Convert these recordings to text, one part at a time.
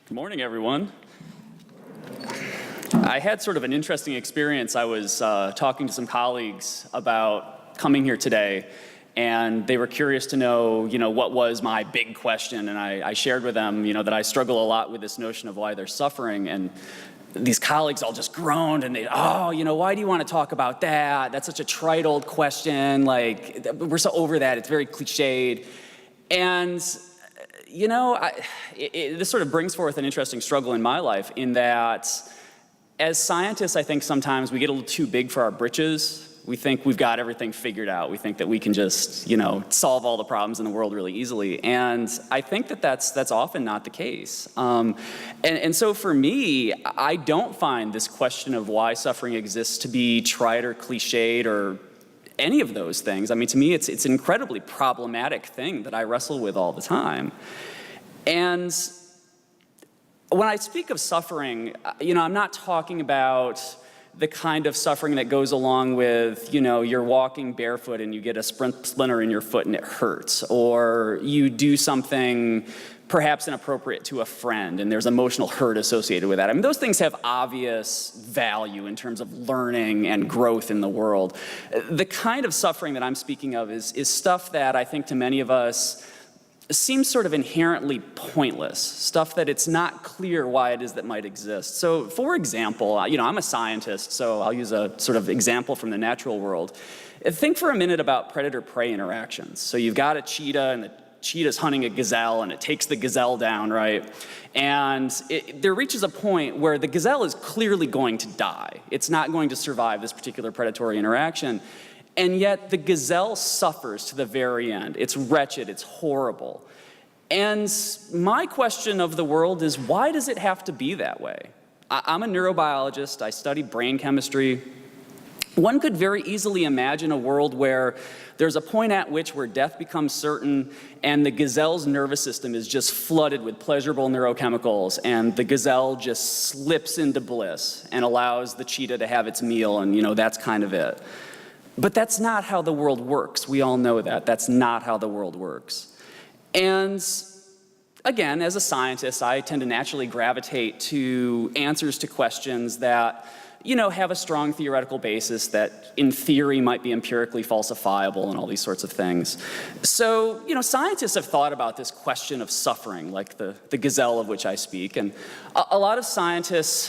Good morning, everyone. I had sort of an interesting experience. I was talking to some colleagues about coming here today, and they were curious to know, what was my big question, and I shared with them, that I struggle a lot with this notion of why they're suffering, and these colleagues all just groaned, and why do you want to talk about that? That's such a trite old question, like, we're so over that, it's very cliched. And this sort of brings forth an interesting struggle in my life in that as scientists, I think sometimes we get a little too big for our britches. We think we've got everything figured out. We think that we can just, solve all the problems in the world really easily. And I think that that's often not the case. And so for me, I don't find this question of why suffering exists to be trite or cliched or any of those things. I mean, to me, it's an incredibly problematic thing that I wrestle with all the time. And when I speak of suffering, I'm not talking about the kind of suffering that goes along with, you're walking barefoot and you get a splinter in your foot and it hurts, or you do something perhaps inappropriate to a friend and there's emotional hurt associated with that. I mean, those things have obvious value in terms of learning and growth in the world. The kind of suffering that I'm speaking of is stuff that I think to many of us seems sort of inherently pointless, stuff that it's not clear why it is that might exist. So for example, I'm a scientist, so I'll use a sort of example from the natural world. Think for a minute about predator-prey interactions. So you've got a cheetah and the cheetah's hunting a gazelle and it takes the gazelle down, right? And there reaches a point where the gazelle is clearly going to die. It's not going to survive this particular predatory interaction. And yet the gazelle suffers to the very end. It's wretched, it's horrible. And my question of the world is, why does it have to be that way? I'm a neurobiologist, I study brain chemistry. One could very easily imagine a world where there's a point at which where death becomes certain and the gazelle's nervous system is just flooded with pleasurable neurochemicals and the gazelle just slips into bliss and allows the cheetah to have its meal and that's kind of it. But that's not how the world works. We all know that. That's not how the world works. And again, as a scientist, I tend to naturally gravitate to answers to questions that have a strong theoretical basis that in theory might be empirically falsifiable and all these sorts of things. So, scientists have thought about this question of suffering, like the gazelle of which I speak, and a lot of scientists,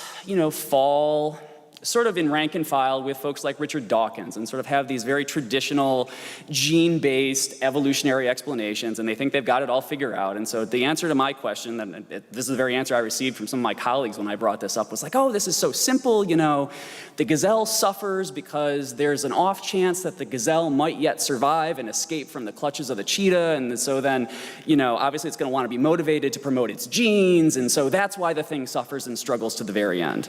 fall sort of in rank and file with folks like Richard Dawkins and sort of have these very traditional gene-based evolutionary explanations, and they think they've got it all figured out. And so the answer to my question, and this is the very answer I received from some of my colleagues when I brought this up, was like, oh, this is so simple, the gazelle suffers because there's an off chance that the gazelle might yet survive and escape from the clutches of the cheetah, and so then, obviously it's going to want to be motivated to promote its genes, and so that's why the thing suffers and struggles to the very end.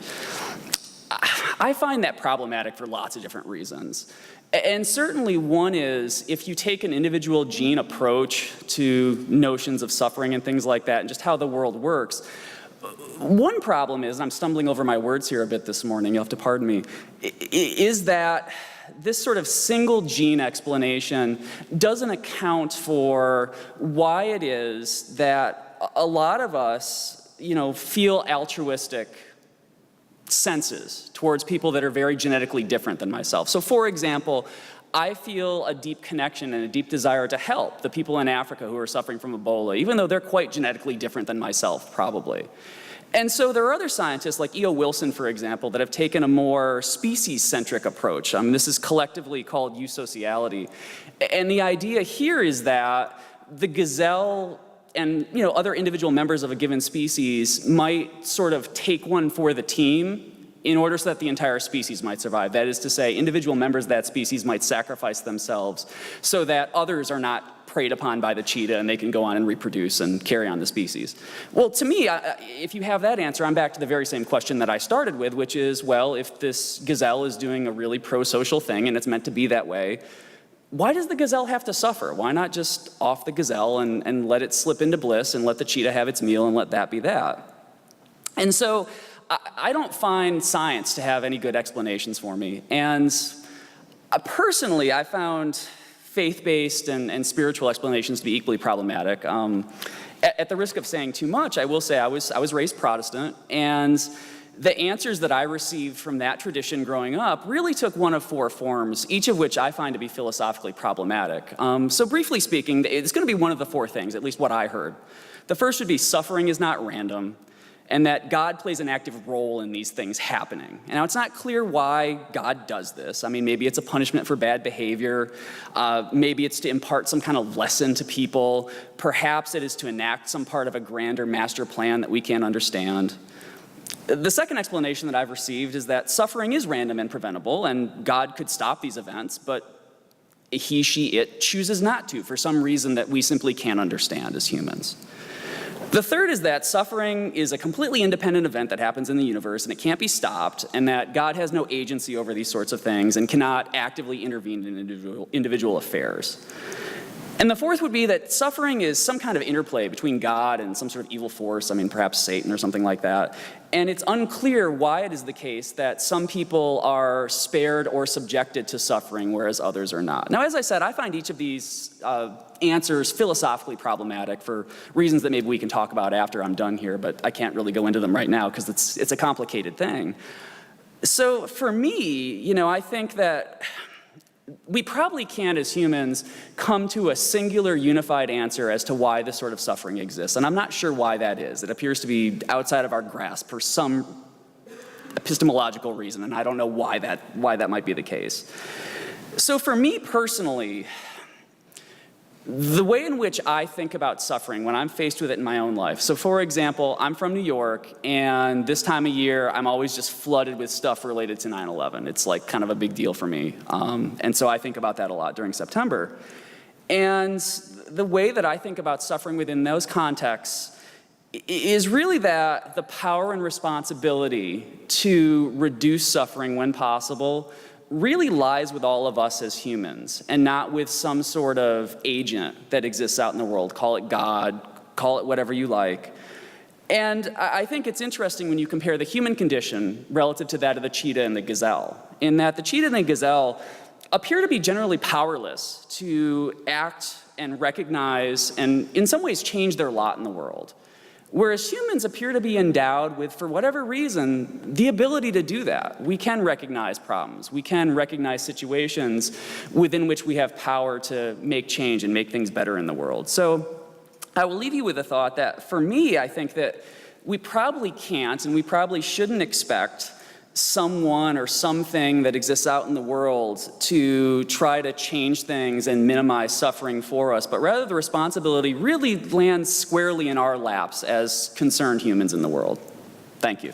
I find that problematic for lots of different reasons. And certainly one is, if you take an individual gene approach to notions of suffering and things like that, and just how the world works, one problem is, and I'm stumbling over my words here a bit this morning, you'll have to pardon me, is that this sort of single gene explanation doesn't account for why it is that a lot of us, feel altruistic senses towards people that are very genetically different than myself. So for example, I feel a deep connection and a deep desire to help the people in Africa who are suffering from Ebola, even though they're quite genetically different than myself, probably. And so there are other scientists like E.O. Wilson, for example, that have taken a more species-centric approach. This is collectively called eusociality. And the idea here is that the gazelle and other individual members of a given species might sort of take one for the team in order so that the entire species might survive. That is to say, individual members of that species might sacrifice themselves so that others are not preyed upon by the cheetah and they can go on and reproduce and carry on the species. Well, to me, if you have that answer, I'm back to the very same question that I started with, which is, well, if this gazelle is doing a really pro-social thing and it's meant to be that way, why does the gazelle have to suffer? Why not just off the gazelle and let it slip into bliss and let the cheetah have its meal and let that be that? And so I don't find science to have any good explanations for me. And personally, I found faith-based and spiritual explanations to be equally problematic. At the risk of saying too much, I will say I was raised Protestant, and the answers that I received from that tradition growing up really took one of four forms, each of which I find to be philosophically problematic. So briefly speaking, it's going to be one of the four things, at least what I heard. The first would be suffering is not random, and that God plays an active role in these things happening. And now, it's not clear why God does this. I mean, maybe it's a punishment for bad behavior. Maybe it's to impart some kind of lesson to people. Perhaps it is to enact some part of a grander master plan that we can't understand. The second explanation that I've received is that suffering is random and preventable, and God could stop these events, but he, she, it chooses not to for some reason that we simply can't understand as humans. The third is that suffering is a completely independent event that happens in the universe, and it can't be stopped, and that God has no agency over these sorts of things and cannot actively intervene in individual affairs. And the fourth would be that suffering is some kind of interplay between God and some sort of evil force, I mean, perhaps Satan or something like that. And it's unclear why it is the case that some people are spared or subjected to suffering, whereas others are not. Now, as I said, I find each of these answers philosophically problematic for reasons that maybe we can talk about after I'm done here, but I can't really go into them right now because it's a complicated thing. So for me, I think that we probably can't, as humans, come to a singular unified answer as to why this sort of suffering exists. And I'm not sure why that is. It appears to be outside of our grasp for some epistemological reason, and I don't know why that might be the case. So for me personally, the way in which I think about suffering when I'm faced with it in my own life. So for example, I'm from New York, and this time of year, I'm always just flooded with stuff related to 9/11. It's like kind of a big deal for me. And so I think about that a lot during September. And the way that I think about suffering within those contexts is really that the power and responsibility to reduce suffering when possible really lies with all of us as humans, and not with some sort of agent that exists out in the world. Call it God, call it whatever you like. And I think it's interesting when you compare the human condition relative to that of the cheetah and the gazelle, in that the cheetah and the gazelle appear to be generally powerless to act and recognize and in some ways change their lot in the world. Whereas humans appear to be endowed with, for whatever reason, the ability to do that. We can recognize problems. We can recognize situations within which we have power to make change and make things better in the world. So I will leave you with a thought that, for me, I think that we probably can't and we probably shouldn't expect someone or something that exists out in the world to try to change things and minimize suffering for us, but rather the responsibility really lands squarely in our laps as concerned humans in the world. Thank you.